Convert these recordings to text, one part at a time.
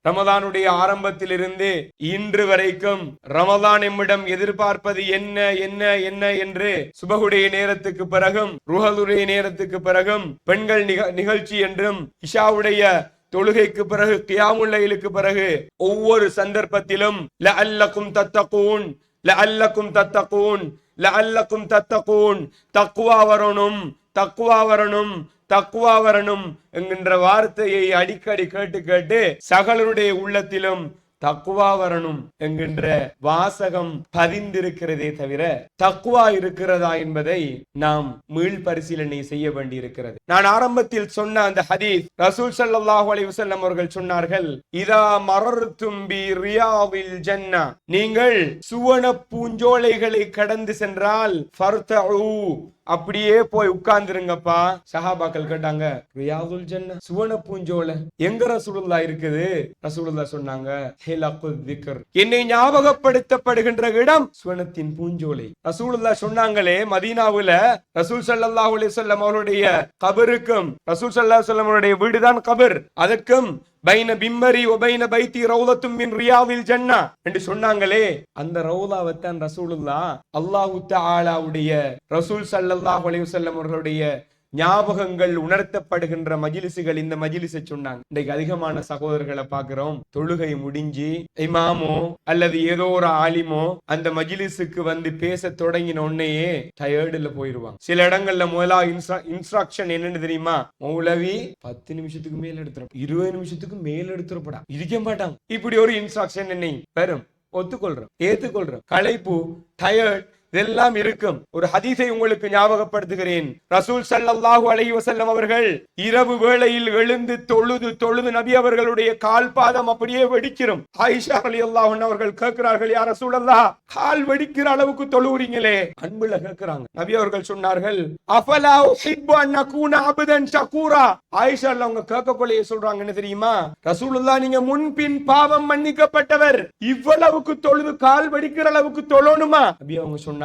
ரமதானுடைய ஆரம்பத்திலிருந்து இன்று வரைக்கும் ரமதான் எம்மிடம் எதிர்பார்ப்பது என்ன என்ன என்ன என்று சுபகுடைய நேரத்துக்கு பிறகும் ருஹலுடைய நேரத்துக்கு பிறகும் பெண்கள் நிகழ்ச்சி என்றும் இஷாவுடைய தொழுகைக்கு பிறகு கியாமுல் லைலுக்கு பிறகு ஒவ்வொரு சந்தர்ப்பத்திலும் லஅல்லகும் தத்தகூன் லஅல்லகும் தத்தகூன் லஅல்லகும் தத்தகூன் தக்வா வரணும் தக்வா வரணும் தக்வா வரணும் என்கின்ற வார்த்தையை அடிக்கடி கேட்டு கேட்டு சகலருடைய உள்ளத்திலும் தக்குவா வரணும் என்கின்ற வாசகம் பதிந்திருக்கிறதே தவிர தக்குவா இருக்கிறதா என்பதை நாம் மீள் பரிசீலனை செய்ய வேண்டி இருக்கிறது. நான் ஆரம்பத்தில் சொன்ன அந்த ஹதீஸ் ரசூல் ஸல்லல்லாஹு அலைஹி வஸல்லம் அவர்கள் சொன்னார்கள், இதா மரர்தும் பி ரியாதில் ஜன்னா, நீங்கள் சுவன பூஞ்சோலைகளை கடந்து சென்றால் ஃபர்தஉ, அப்படியே போய் உட்கார்ந்துருங்கப்பா. சஹாபாக்கள் கேட்டாங்க, ரியாதுல் ஜன்னா, சுவன பூஞ்சோலை எங்க ரசூலுல்லாஹ் இருக்குது? ரசூலுல்லாஹ் சொன்னாங்க, ஹிலகுல் திக்ர், என்னை ஞாபகப்படுத்தப்படுகின்ற இடம் சுவனத்தின் பூஞ்சோலை. ரசூலுல்லாஹ் சொன்னாங்களே, மதீனாவுல ரசூல் ஸல்லல்லாஹு அலைஹி வஸல்லம் அவருடைய கபருக்கும் ரசூல் ஸல்லல்லாஹு அலைஹி வஸல்லம் அவருடைய வீடுதான் கபர், அதற்கும் பைன பிம்மரி வபைன பைத்தி ரௌலத்தும் மின் ரியாதில் ஜன்னா என்று சொன்னாங்களே, அந்த ரௌலாவைத்தான் ரசூலுல்லாஹ் அல்லாஹு தஆலாவுடைய ரசூல் ஸல்லல்லாஹு அலைஹி வஸல்லம் அவர்களுடைய ஞாபகங்கள் உணர்த்தப்படுகின்ற மஜ்லிஸுகள் இந்த மஜ்லிஸை சொன்னாங்க. இன்றைக்கு அதிகமான சகோதரர்களை பார்க்கிறோம், தொழுகை முடிஞ்சு இமாமோ அல்லது ஏதோ ஒரு ஆலிமோ அந்த மஜ்லிஸுக்கு வந்து பேச தொடங்கின உடனேயே டயர்டுல போயிருவாங்க. சில இடங்கள்ல முதலா இன்ஸ்ட்ரக்ஷன் என்னன்னு தெரியுமா? மௌலவி 10 நிமிஷத்துக்கு மேல எடுத்துரும், 20 நிமிஷத்துக்கு மேல எடுத்துறப்படா இருக்க மாட்டாங்க. இப்படி ஒரு இன்ஸ்ட்ரக்ஷன் என்னை பெரும் ஒத்துக்கொள்றோம், ஏத்துக்கொள்றோம். களைப்பு, டயர்ட் இதெல்லாம் இருக்கும். ஒரு ஹதீஸை உங்களுக்கு ஞாபகப்படுத்துகிறேன். ரசூல் ஸல்லல்லாஹு அலைஹி வஸல்லம் அவர்கள் இரவு வேளையில் எழுந்து தொழுது நபி அவர்களுடைய கால் பாதம் அப்படியே வெடிக்கிறோம். ஆயிஷா ரலியல்லாஹு அன்ஹா அவர்கள் கேட்கிறார்கள், யா ரசூலல்லாஹ், கால் வெடிக்கிற அளவுக்கு தொழுகிறீங்களே? அன்புல கேட்கிறாங்க. நபி அவர்கள் சொன்னார்கள், அஃபலா உஹிப்பு அன் அகூன அப்தன் ஷகூரா. ஆயிஷா அவங்க கேட்கக்கொள்ளையே சொல்றாங்க, என்ன தெரியுமா? ரசூலுல்லாஹ், நீங்க முன்பின் பாவம் மன்னிக்கப்பட்டவர், இவ்வளவுக்கு தொழுது கால் வெடிக்கிற அளவுக்கு தொழணுமா? நபி அவங்க சொன்னாங்க,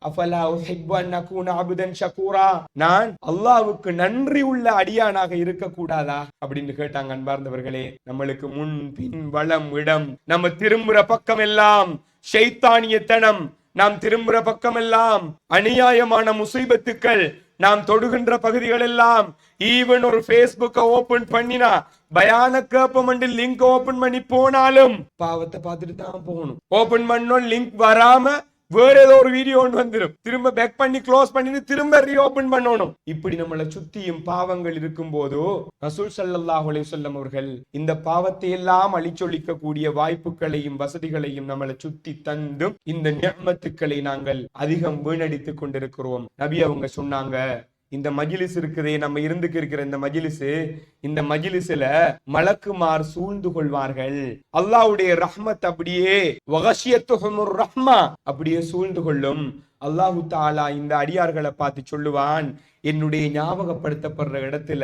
அஃபலா உஹிப்பு அன் அகூன அப்தன் ஷகூரா, நான் அல்லாஹ்வுக்கு நன்றி உள்ள அடியானாக இருக்க கூடாதா அப்படின்னு கேட்டாங்க. அன்பார்ந்தவர்களே, நம்மளுக்கு முன் பின் வலம் இடம், நம்ம திரும்புற பக்கம் எல்லாம் ஷைத்தானியத்தனம், நாம் திரும்புற பக்கம் எல்லாம் அநியாயமான முசீபத்துக்கள், நாம் தொடுகின்ற பகுதிகள் எல்லாம், ஈவன் ஒரு பேஸ்புக்கை ஓபன் பண்ணினா பயான கேப்பமண்டு லிங்க் ஓபன் பண்ணி போனாலும் பாவத்தை பார்த்துட்டு தான் போகணும். ஓபன் பண்ணோம், லிங்க் வராம வேற ஏதோ ஒரு வீடியோ ஒன்று வந்துடும், திரும்ப பேக் பண்ணி க்ளோஸ் பண்ணி திரும்ப ரீஓபன் பண்ணணும். இப்படி நம்மளை சுத்தியும் பாவங்கள் இருக்கும் போதோ ரசூல் ஸல்லல்லாஹு அலைஹி வஸல்லம் அவர்கள் இந்த பாவத்தை எல்லாம் அழிச்சொழிக்க கூடிய வாய்ப்புகளையும் வசதிகளையும் நம்மளை சுத்தி தந்தும் இந்த நிஅமத்துக்களை நாங்கள் அதிகம் வீணடித்துக் கொண்டிருக்கிறோம். நபி அவங்க சொன்னாங்க, இந்த மஜ்லிஸ் இருக்குதே, நம்ம இருந்துக்கு இருக்கிற இந்த மஜ்லிஸ்ல மலக்குமார் சூழ்ந்து கொள்வார்கள். அல்லாஹ்வுடைய ரஹ்மத் அப்படியே வகஷியத்துஹுமுர் ரஹ்மா அப்படியே சூழ்ந்து கொள்ளும். அல்லாஹு தஆலா இந்த அடியார்களை பார்த்து சொல்லுவான், என்னுடைய ஞாபகப்படுத்தப்படுற இடத்துல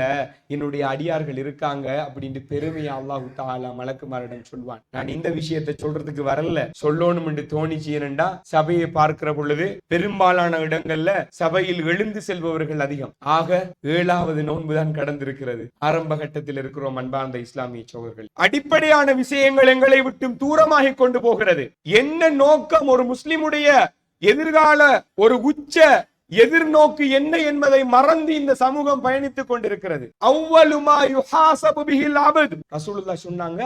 என்னுடைய அடியார்கள் இருக்காங்க அப்படின்னு பெருமையா அல்லாஹு தஆலா மலக்குமாரிடம் சொல்வான். நான் இந்த விஷயத்தை சொல்றதுக்கு வரல, சொல்லணும் என்று தோணிச்சு. ஏனென்றா சபையை பார்க்கிற பொழுது பெரும்பாலான இடங்கள்ல சபையில் எழுந்து செல்பவர்கள் அதிகம். ஆக 7வது நோன்புதான் கடந்திருக்கிறது, ஆரம்ப கட்டத்தில் இருக்கிறோம். அன்பார்ந்த இஸ்லாமிய சகோதரர்கள், அடிப்படையான விஷயங்கள் எங்களை விட்டு தூரமாகி கொண்டு போகிறது. என்ன நோக்கம்? ஒரு முஸ்லிமுடைய எதிர்கால ஒரு உச்ச எதிர்நோக்கு என்ன என்பதை மறந்து இந்த சமூகம் பயணித்துக் கொண்டிருக்கிறது. அவ்வலுமா யுஹாசபு பிஹில் அப்த், ரசூலுல்லாஹ் சொன்னாங்க,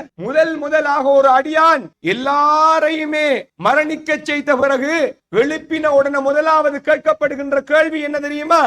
முதலாக ஒரு அடியான் எல்லாரையுமே மரணிக்க செய்த பிறகு எழுப்பின உடனே முதலாவது கேட்கப்படுகின்ற கேள்வி என்ன தெரியுமா?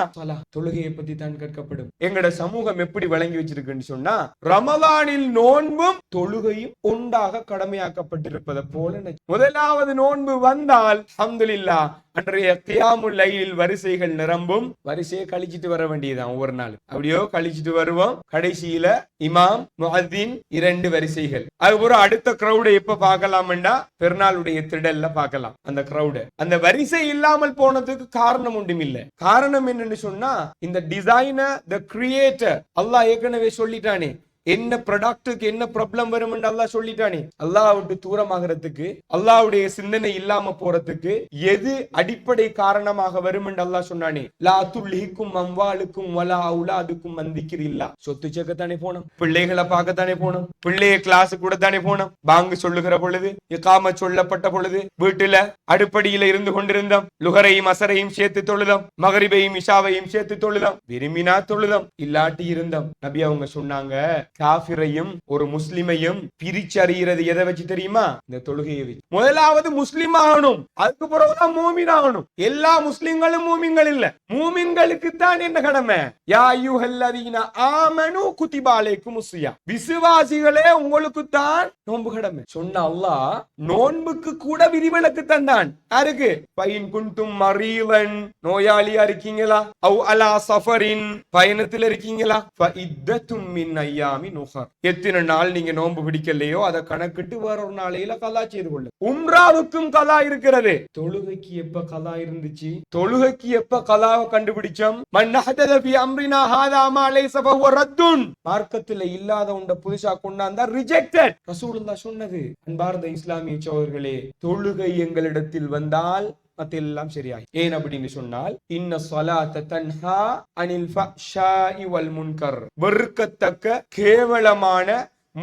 தொழுகையை பத்தி தான் கேட்கப்படும். எங்கட சமூகம் எப்படி வழங்கி வச்சிருக்குன்னு சொன்னா, ரமலானில் நோன்பும் தொழுகையும் ஒன்றாக கடமையாக்கப்பட்டிருப்பதை போல முதலாவது நோன்பு வந்தால் அல்ஹம்துலில்லாஹ் அன்றைய கியாமுல் லைலில் வரிசைகள் நிரம்பும். வரிசையை கழிச்சிட்டு வர வேண்டியதான் ஒவ்வொரு நாள். அப்படியோ கழிச்சிட்டு வருவோம். கடைசியில இமாம் முஅத்தின் 2 வரிசைகள். அதுக்கப்புறம் அடுத்த கிரௌடை எப்ப பார்க்கலாம்டா பெருநாளுடைய திடல்ல பார்க்கலாம். அந்த கிரௌட அந்த வரிசை இல்லாமல் போனதுக்கு காரணம் ஒன்றும் இல்லை. காரணம் என்னன்னு சொன்னா, இந்த டிசைனர், தி கிரியேட்டர் அல்லாஹ் ஏற்கனவே சொல்லிட்டானே, என்ன ப்ராடக்ட்டுக்கு என்ன ப்ராப்ளம் வரும் என்று அல்லாஹ் சொல்லிட்டானே. அல்லாஹ் விட்டு தூரமாகிறதுக்கு, அல்லாஹ்வுடைய சிந்தனை இல்லாம போறதுக்கு எது அடிப்படை காரணமாக வரும் என்று அல்லாஹ் சொன்னானே. லா துல்ஹிக்கும் அம்வாலுக்கும் வலா அவுலாதுக்கும் அன் திக்ரில்லாஹ். சொத்து சேர்க்கத்தானே போனோம், பிள்ளைகளை பார்க்கத்தானே போனோம், பிள்ளைய கிளாஸ் கூட தானே போனோம். பாங்கு சொல்லுகிற பொழுது, இகாமத் சொல்லப்பட்ட பொழுது வீட்டுல அடுப்படியில இருந்து கொண்டிருந்தோம். லுஹரையும் அசரையும் சேர்த்து தொழுதோம், மகரிபையும் இஷாவையும் சேர்த்து தொழுதோம். விரும்பினா தொழுதோம், இல்லாட்டி இருந்தோம். நபி அவங்க சொன்னாங்க, காஃபிரையும் ஒரு முஸ்லிமையும் பிரிச்சு அறிகிறது எதை வச்சு தெரியுமா? இந்த தொழுகையை வச்சு. முதலாவது முஸ்லிம் ஆகணும், அதுக்கு பிறகுதான் மூமின் ஆகணும். எல்லா முஸ்லிம்களும் மூமின்கள் இல்ல. மூமின்களுக்கு தான் என்ன கடமை? யா அய்யுஹல்லதீன ஆமனு குதிபா அலைக்குமுஸ் ஸியாம். விசுவாசிகளே உங்களுக்கு தான் நோன்பு கடமை சொன்ன அல்லாஹ் நோன்புக்கு கூட விதிவிலக்கு தந்தான். யாருக்கு? பைன் குன்தும் மரீதன், நோயாளியா இருக்கீங்களா? அவ் அலா சஃபரின், பயணத்தில் இருக்கீங்களா? ஃபஇத்தத்தும் மின் அய்யாமின் உஹர். எத்தனை நாள் நீங்க நோன்பு பிடிக்கலையோ அதை கணக்கிட்டு வேற ஒரு நாளையில கலா செய்து கொள்ள. உம்ராவுக்கும் கலா இருக்கிறது. தொழுகைக்கு எப்ப கலா இருந்துச்சு? தொழுகைக்கு எப்ப கலாவை கண்டுபிடிச்சோம்? மன் அஹதத ஃபீ அம்ரினா ஹாதா மா லைஸ ஃபஹுவ ரத்துன். மார்க்கத்துல இல்லாத ஒன்றை புதுசா கொண்டாந்தா ரிஜெக்டட். ரசூலுல்லாஹ் சொன்னது. அன்பார்ந்த இஸ்லாமிய சகோதரர்களே, தொழுகை எங்களிடத்தில் வந்தால் அதெல்லாம் சரியாய். ஏன் அப்படின்னு சொன்னால், இன்ன ஸலாத்த தன்ஹா அனில் ஃபஹ்ஷாஇ வல் முன்கர். வெறுக்கத்தக்க கேவலமான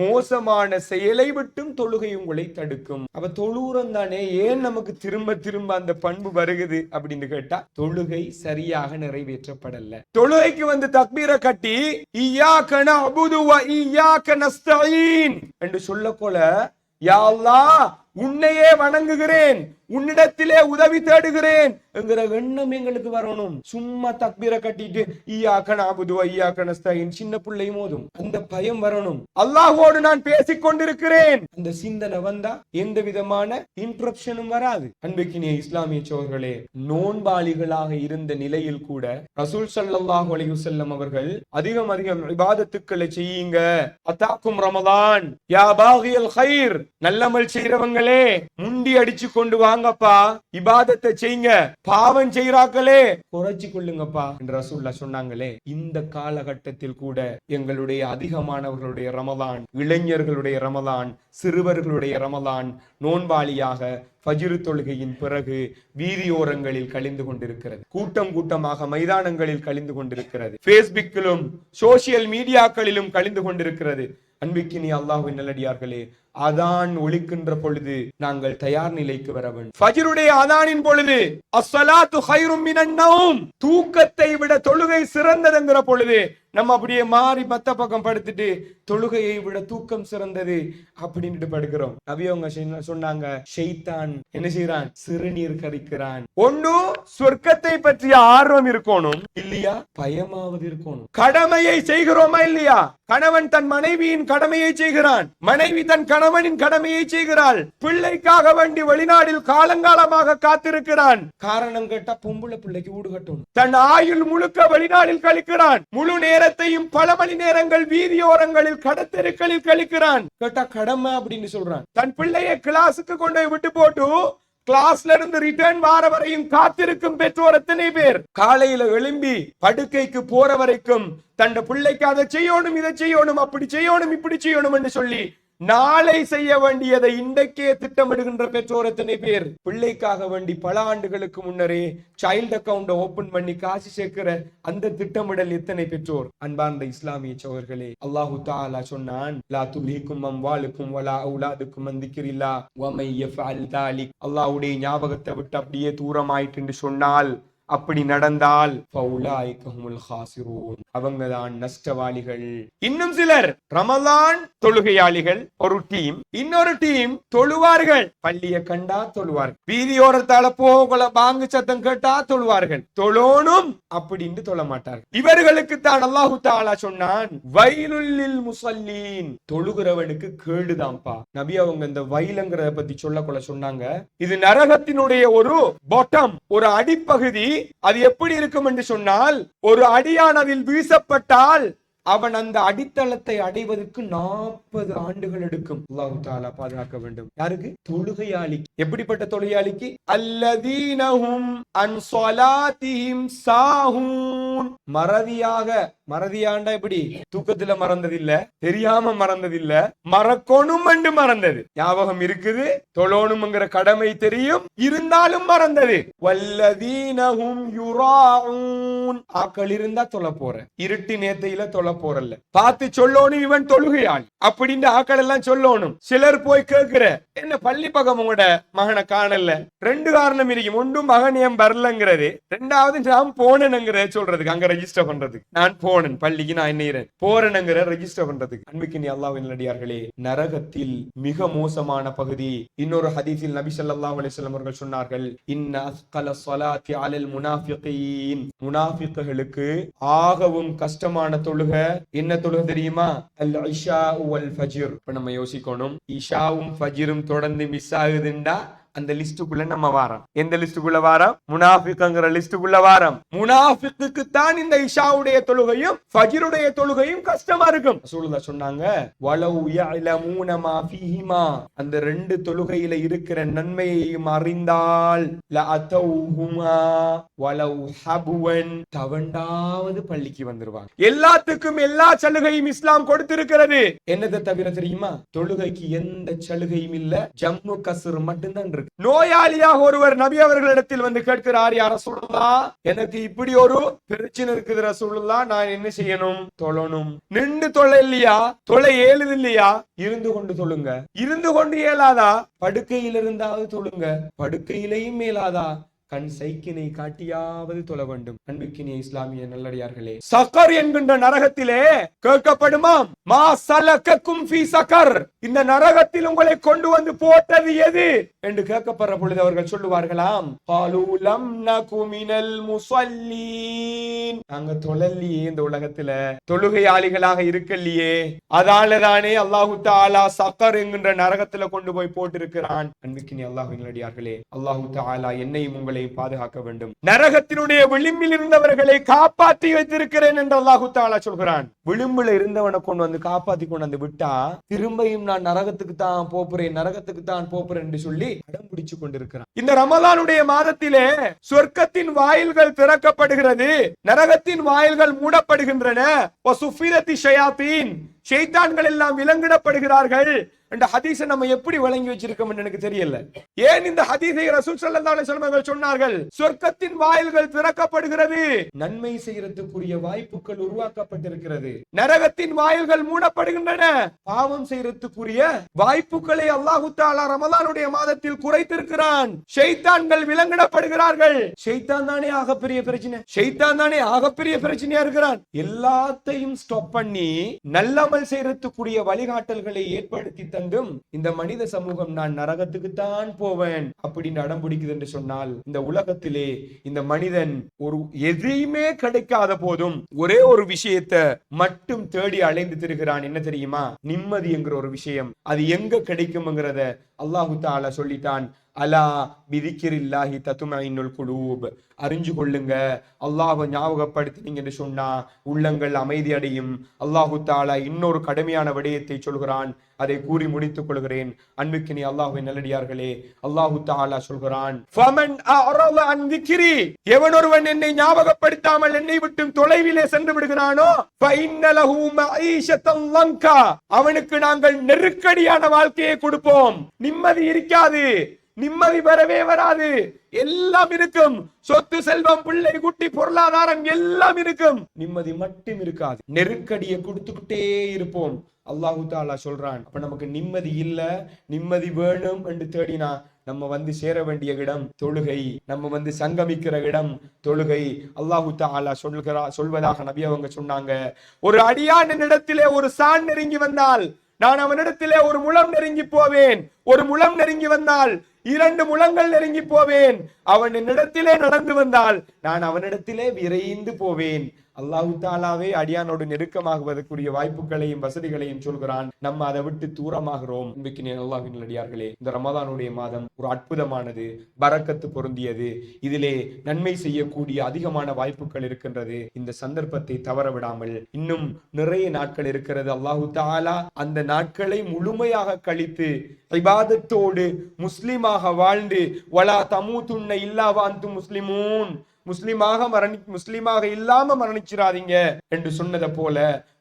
மோசமான செயலை விட்டும் தொழுகை உங்களை தடுக்கும். அப்ப தொழுறம் தானே, ஏன் நமக்கு திரும்ப திரும்ப அந்த பண்பு வருகுது அப்படின்னு கேட்டா, தொழுகை சரியாக நிறைவேற்றப்படல. தொழுகைக்கு வந்து தக்பீரை கட்டி இய்யாக நஅபுது வ இய்யாக நஸ்தஈன் என்று சொல்லக்கொள்ள, யா அல்லாஹ் உன்னையே வணங்குகிறேன், உன்னிடத்திலே உதவி தேடுகிறேன் என்கிற எண்ணம் எங்களுக்கு வரணும். சும்மா தக்பீரை கட்டிட்டு இய்யாக நஅபுது வ இய்யாக நஸ்தஈன் சின்ன பிள்ளை மோதும். அந்த பயம் வரணும். அல்லாஹ்வோடு நான் பேசிக் கொண்டிருக்கிறேன், அந்த சிந்தனை வந்தா எந்த விதமான இன்டரப்ஷனும் வராது. அன்பிற்கினிய இஸ்லாமிய சகோதரர்களே, நோன்பாளிகளாக இருந்த நிலையில் கூட ரசூல் ஸல்லல்லாஹு அலைஹி வஸல்லம் அவர்கள் அதிகம் இபாதத்துக்களை செய்யுங்க. அதாக்கும் ரமலான் யா பாகியல் கைர். நல்லமல் செய்றவங்களே முண்டி அடிச்சு கொண்டு வாங்கப்பா, இபாதத்தை செய்யுங்க. பாவம் செய்றாங்களே குறைச்சு கொள்ளுங்கப்பா என்று ரசூலுல்லாஹ் சொன்னாங்களே. இந்த காலகட்டத்தில் கூட எங்களுடைய அதிகமானவர்களுடைய ரமலான், இளைஞர்களுடைய ரமலான், சிறுவர்களுடைய ரமலான் நோன்பாளியாக ஃபஜ்ர் தொழுகையின் பிறகு வீதியோரங்களில் கழிந்து கொண்டிருக்கிறது. கூட்டம் கூட்டமாக மைதானங்களில் கழிந்து கொண்டிருக்கிறது. பேஸ்புக்கிலும் சோசியல் மீடியாக்களிலும் கழிந்து கொண்டிருக்கிறது. அன்பிக்கினி அல்லாஹ்வின் நல்லடியார்களே, அதான் ஒலிக்கின்ற பொழுது நாங்கள் தயார் நிலைக்கு வர வேண்டும். ஃபஜ்ருடைய அதானின் பொழுது அஸ்ஸலாத்து கைரும் மினன் நௌம், தூக்கத்தை விட தொழுகை சிறந்ததுங்கிற பொழுது நம்ம அப்படியே மாறி மத்த பக்கம் படுத்துட்டு தொழுகையை விட தூக்கம் சிறந்தது அப்படின்னு படுக்கிறோம். நபி அவங்க சொன்னாங்க, ஷைத்தான் என்ன செய்யறான்? சிறுநீர் கரிக்கிறான். ஒண்ணு சொர்க்கத்தை பற்றிய ஆர்வம் இருக்கணும், இல்லையா பயமாவது இருக்கணும். கடமையை செய்கிறோமா இல்லையா? கணவன் தன் மனைவியின் கடமையை செய்கிறான், மனைவி தன் கணவனின் கடமையை செய்கிறாள். பிள்ளைக்காக வேண்டி வெளிநாடில் காலங்காலமாக காத்திருக்கிறான். காரணம் கேட்டா பொம்பளை பிள்ளைக்கு வீடு கட்டணும். தன் ஆயுள் முழுக்க வெளிநாடில் கழிக்கிறான். முழு நேரத்தையும் பல மணி நேரங்கள் வீதியோரங்களில் கடத்தெருக்களில் கழிக்கிறான். கேட்டா கடமை அப்படின்னு சொல்றான். தன் பிள்ளையை கிளாஸுக்கு கொண்டு விட்டு போட்டு கிளாஸ்ல இருந்து ரிட்டர்ன் வார வரையும் காத்திருக்கும் பெற்றோர் எத்தனை பேர்? காலையில எழும்பி படுக்கைக்கு போற வரைக்கும் தன் பிள்ளைக்கு அதை செய்யணும், இதை செய்யணும், அப்படி செய்யணும், இப்படி செய்யணும் என்று சொல்லி நாளை செய்ய வேண்டியதை இன்றைக்கே திட்டமிடுகின்ற பெற்றோர் எத்தனை பேர்? பிள்ளைக்காக வேண்டி பல ஆண்டுகளுக்கு முன்னரே சைல்ட் அக்கவுண்ட் ஓபன் பண்ணி காசு சேர்க்கிற அந்த திட்டமிடல் எத்தனை பெற்றோர்? அன்பார்ந்த இஸ்லாமிய சகோதரர்களே, அல்லாஹு தஆலா சொன்னான், லா துல்ஹிக்கும் அம்வாலுக்கும் வலா அவுலாதுக்கும் அன் திக்ரில்லாஹ் வ மை யஃஅல் தாலிக். அல்லாஹ்வுடைய ஞாபகத்தை விட்டு அப்படியே தூரமாயிட்டு என்று சொன்னால், அப்படி நடந்தால் அவங்கதான் நஷ்டவாளிகள். இன்னும் சிலர் ரமலான் தொழுகையாளிகள் ஒரு டீம், இன்னொரு டீம் தொழுவார்கள். பள்ளிய கண்டா தொழுவார்கள், வீதியோரத்தால போகல பாங்கு சத்தம் கேட்டா தொழுவார்கள், தொழோனும் அப்படின்னு தொழ மாட்டார்கள். இவர்களுக்கு தான் அல்லாஹு தஆலா சொன்னான், வயலுல் முஸல்லீன், தொழுகிறவனுக்கு கேடுதான்ப்பா. நபி அவங்க இந்த வயலுங்கிறத பத்தி சொல்லக்கொள்ள சொன்னாங்க. இது நரகத்தினுடைய ஒரு பாட்டம், ஒரு அடிப்பகுதி. அது எப்படி இருக்கும் என்று சொன்னால், ஒரு அடியான் அதில் வீசப்பட்டால் அவன் அந்த அடித்தளத்தை அடைவதற்கு 40 ஆண்டுகள் எடுக்கும். அல்லாஹ் தஆலா பாதுகாக்க வேண்டும். யாருக்கு? தொழுகையாளிக்கு. எப்படிப்பட்ட தொழுகையாளிக்கு? அல்லதீனஹும் அன் ஸலாத்திஹிம் சாஹூன். மறதியாண்டா எப்படி தூக்கத்துல மறந்ததில்ல, தெரியாம மறந்ததில்ல, மறக்கணும் என்று மறந்தது. ஞாபகம் இருக்குது, தொழணும்ங்கிற கடமை தெரியும், இருந்தாலும் மறந்தது. வல்லதீனஹும் யுராஊன், ஆக்கள் இருந்தா தொழ போற, இருட்டி நேத்தையில தொழ போறல்ல, பார்த்து சொல்லணும் இவன் தொழுகையாள் அப்படின்னு ஆக்கள் எல்லாம் சொல்லணும். சிலர் போய் கேட்கிற, என்ன பள்ளி பக்கம் உங்களோட மகனை காணல, ரெண்டு காரணம் இருக்கும். ஒன்றும் மகன் ஏன் வரலங்கிறது, ரெண்டாவது நான் போனேனுங்கிற சொல்றதுக்கு, அங்க ரெஜிஸ்டர் பண்றதுக்கு. நான் போனேன் பள்ளிக்கு, நான் என்ன போறேனுங்கிற ரெஜிஸ்டர் பண்றதுக்கு. அன்பிற்கு அல்லாஹ்வின் நல்லடியார்களே, நரகத்தில் மிக மோசமான பகுதி. இன்னொரு ஹதீஸில் நபி ஸல்லல்லாஹு அலைஹி வஸல்லம் அவர்கள் சொன்னார்கள், இன்ன அஸ்கல ஸலாத்தி அலல் முனாஃபிகீன், முனாஃபிக்குகளுக்கு ஆகவும் கஷ்டமான தொழுகை என்ன தொழுகை தெரியுமா? அல் இஷா வல் ஃபஜ்ர். இப்ப நம்ம யோசிக்கணும், இஷாவும் ஃபஜ்ரும் தொடர்ந்து மிஸ் ஆகுதுண்டா அந்த லிஸ்டுக்குள்ள நம்ம வாரம். எந்த லிஸ்டுக்குள்ள வாரம்? முனாஃபிக்ங்கிற லிஸ்டுக்குள்ள வாரம். முனாஃபிக்கு தான் இந்த இஷாவுடைய தொழுகையும் ஃபஜ்ருடைய தொழுகையும் கஷ்டமா இருக்கும். ரசூலுல்லாஹ் சொன்னாங்க, வலவ் யஅலமூன மா ஃபீஹிமா, அந்த ரெண்டு தொழுகையில இருக்கிற நன்மையையும் அறிந்தால் லஅதௌஹுமா வலவ் ஹபுவன், தவண்டாவது பள்ளிக்கு வந்துருவாங்க. எல்லாத்துக்கும் எல்லா சலுகையும் இஸ்லாம் கொடுத்திருக்கிறது. என்னதை தவிர தெரியுமா? தொழுகைக்கு எந்த சலுகையும் இல்ல, ஜம்மு கஸ்ர் மட்டும்தான் இருக்கு. நோயாளியாக ஒருவர் நபி அவர்களிடத்தில் வந்து கேட்கிறார், யா ரசூலுல்லாஹ், எனக்கு இப்படி ஒரு பிரச்சனை இருக்குது ரசூலுல்லாஹ், நான் என்ன செய்யணும்? தொழணும். நின்று தொழ இல்லையா? தொலை ஏழுது இல்லையா? இருந்து கொண்டு தொழுங்க. இருந்து கொண்டு இயலாதா? படுக்கையில் இருந்தாவது தொழுங்க. படுக்கையிலையும் மேலாதா? கண் சைக்கினை காட்டியாவது தொழ வேண்டும். அன்பிற்கினிய இஸ்லாமிய நல்லடியார்களே, சக்கர் என்கின்ற நரகத்திலே கேட்கப்படுமாம், மா சலகக்கும் ஃபீ சக்கர், இந்த நரகத்தில் உங்களை கொண்டு வந்து போட்டது எது என்று கேட்கப்படுற பொழுது அவர்கள் சொல்லுவார்களாம், காலூ லம் நகு மினல் முஸல்லீன், நாங்க தொழல்லையே, இந்த உலகத்துல தொழுகையாளிகளாக இருக்கலையே, அதாலதானே அல்லாஹு தஆலா சக்கர் என்கின்ற நரகத்துல கொண்டு போய் போட்டிருக்கிறான். அன்பிற்கினிய அல்லாஹ்வின் நல்லடியார்களே, அல்லாஹு தஆலா என்னையும் உங்களை பாதுகாக்க வேண்டும். நரகத்தினுடைய விளிம்பில் இருந்தவர்களை காப்பாற்றி வைத்திருக்கிறேன் என்று அல்லாஹு தஆலா சொல்கிறான். விளிம்பில் இருந்தவனை கொண்டு வந்து காப்பாத்தி கொண்டு வந்து விட்டா திரும்பியும் நான் நரகத்துக்கு தான் போறேன், நரகத்துக்கு தான் போறேன் என்று சொல்லி அடம் பிடிச்சு கொண்டிருக்கிறான். இந்த ரமலானுடைய மாதத்திலே சொர்க்கத்தின் வாயில்கள் திறக்கப்படுகிறது, நரகத்தின் வாயில்கள் மூடப்படுகின்றன. வசுஃபிரத்தி ஷயாத்தீன், ஷைத்தான்கள் எல்லாம் விலங்கிடப்படுகிறார்கள் என்ற ஹதீஸை நம்ம எப்படி வழங்கி வச்சிருக்கோம் எனக்கு தெரியல. ஏன் இந்த ஹதீஸை ரசூல் ஸல்லல்லாஹு அலைஹி வஸல்லம் அவர்கள் சொன்னார்கள்? சொர்க்கத்தின் வாயில்கள் திறக்கப்படுகிறது, நன்மை செய்யறதுக்குரிய வாய்ப்புகள் உருவாக்கப்பட்டிருக்கிறது. நரகத்தின் வாயில்கள் மூடப்படுகின்றன, பாவம் செய்யறதுக்குரிய வாய்ப்புகளை அல்லாஹு தஆலா ரமலானுடைய மாதத்தில் குறைத்திருக்கிறான். ஷைத்தான்கள் விலங்கிடப்படுகிறார்கள். ஷைத்தான் தானே ஆகப்பெரிய பிரச்சனை, ஷைத்தான் தானே ஆகப்பெரிய பிரச்சனையா இருக்கிறான். எல்லாத்தையும் ஸ்டாப் பண்ணி நல்லமல் செய்யறதுக்குரிய வழிகாட்டல்களை ஏற்படுத்தி தந்தும் இந்த மனித சமூகம் நான் நரகத்துக்கு தான் போவேன் அப்படின்னு அடம் பிடிக்குது என்று சொன்னால், இந்த உலகத்திலே இந்த மனிதன் ஒரு எதையுமே கிடைக்காத போதும் ஒரே ஒரு விஷயத்தை மட்டும் தேடி அலைந்து திரிகிறான். என்ன தெரியுமா? நிம்மதி என்கிற ஒரு விஷயம். அது எங்க கிடைக்கும்ங்கிறத அல்லாஹு தஆலா சொல்லிட்டான். அலா பிதிக்ரில்லாஹி தத்மஇன்னுல் குலூப், அறிஞ்சு கொள்ளுங்க, அல்லாஹ்வை ஞாபகப்படுத்தினீங்க என்று சொன்னா உள்ளங்கள் அமைதி அடையும். அல்லாஹு தஆலா இன்னொரு கடுமையான விடயத்தை சொல்கிறான், அதை கூறி முடித்துக் கொள்கிறேன். அன்பிற்கினிய அல்லாஹ்வின் நல்லடியார்களே, அல்லாஹு தஆலா சொல்கிறான், ஃபமன் அஅரத அன் திக்ரி, எவனொருவன் என்னை ஞாபகப்படுத்தாமல் என்னை விட்டு தொலைவிலே சென்று விடுகிறானோ, ஃபஇன்ன லஹு மஈஷத்தன் லங்கா, அவனுக்கு நாங்கள் நெருக்கடியான வாழ்க்கையை கொடுப்போம். நிம்மதி இருக்காது, நிம்மதி வரவே வராது. எல்லாம் இருக்கும், சொத்து செல்வம் பிள்ளை குட்டி பொருளாதாரம் எல்லாம் இருக்கும், நிம்மதி மட்டும் இருக்காது. நெருக்கடியை கொடுத்துக்கிட்டே இருப்போம். அல்லாஹு தஆலா சொல்றான், அப்ப நமக்கு நிம்மதி இல்ல, நிம்மதி வேணும் என்று தேடினா நம்ம வந்து சேர வேண்டிய இடம் தொழுகை, நம்ம வந்து சங்கமிக்கிற இடம் தொழுகை. அல்லாஹு தஆலா சொல்வதாக நபி அவங்க சொன்னாங்க, ஒரு அடியான் இடத்திலே ஒரு சான் நெருங்கி வந்தால் நான் அவனிடத்திலே ஒரு முழம் நெருங்கி போவேன், ஒரு முழம் நெருங்கி வந்தால் 2 முழங்கள் நெருங்கி போவேன், அவன் என்னிடத்திலே நடந்து வந்தால் நான் அவனிடத்திலே விரைந்து போவேன். அல்லாஹு தஆலாவே அடியானோடு நெருக்கமாகுவதற்குரிய வாய்ப்புகளையும் வசதிகளையும் சொல்கிறான். நம்ம அதை விட்டு தூரமாகிறோம். அல்லாஹ்வின் நல்லடியார்களே, இந்த ரமலானுடைய மாதம் ஒரு அற்புதமானது, பரக்கத்து பொருந்தியது. இதிலே நன்மை செய்யக்கூடிய அதிகமான வாய்ப்புகள் இருக்கின்றது. இந்த சந்தர்ப்பத்தை தவற விடாமல், இன்னும் நிறைய நாட்கள் இருக்கிறது. அல்லாஹு தஆலா அந்த நாட்களை முழுமையாக கழித்து இபாதத்தோடு முஸ்லிமாக வாழ்ந்து, வலா தமூதுன்ன இல்லா வ அன்தும் முஸ்லிமூன், முஸ்லிமாக இல்லாம மரணிச்சிடாதீங்க என்று சொன்னதை போல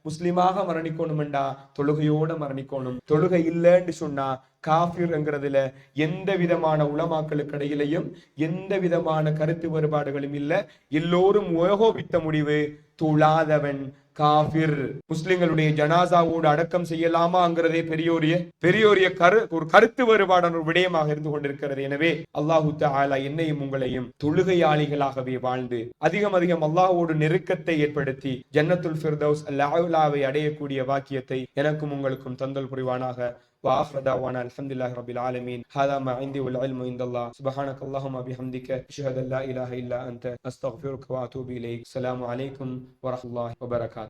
முஸ்லிமாக மரணிக்கணும்டா தொழுகையோட மரணிக்கணும். தொழுகை இல்லைன்னு சொன்னா காஃபிர்ங்கிறதுல எந்த விதமான உலமாக்களுக்கு இடையிலையும் எந்த விதமான கருத்து வேறுபாடுகளும் இல்ல. எல்லோரும் ஏகோபித்த முடிவு, தொழாதவன் காஃபிர். முஸ்லிம்களுடைய ஜனாசாவோடு அடக்கம் செய்யலாமாங்கிறதே பெரியோரிய ஒரு கருத்து வேறுபாடான ஒரு விடயமாக இருந்து கொண்டிருக்கிறது. எனவே அல்லாஹு தஆலா என்னையும் உங்களையும் தொழுகையாளிகளாகவே வாழ்ந்து அதிகம் அல்லாஹ்வோடு நெருக்கத்தை ஏற்படுத்தி ஜன்னத்துல் ஃபிர்தௌஸ் அல்-அலாவை அடையக்கூடிய வாக்கியத்தை எனக்கும் உங்களுக்கும் தந்தல் புரிவானாக. وآخر دعوانا الحمد لله رب العالمين. هذا ما عندي والعلم عند الله. سبحانك اللهم وبحمدك أشهد أن لا إله إلا أنت أستغفرك وأتوب إليك. السلام عليكم ورحمة الله وبركاته.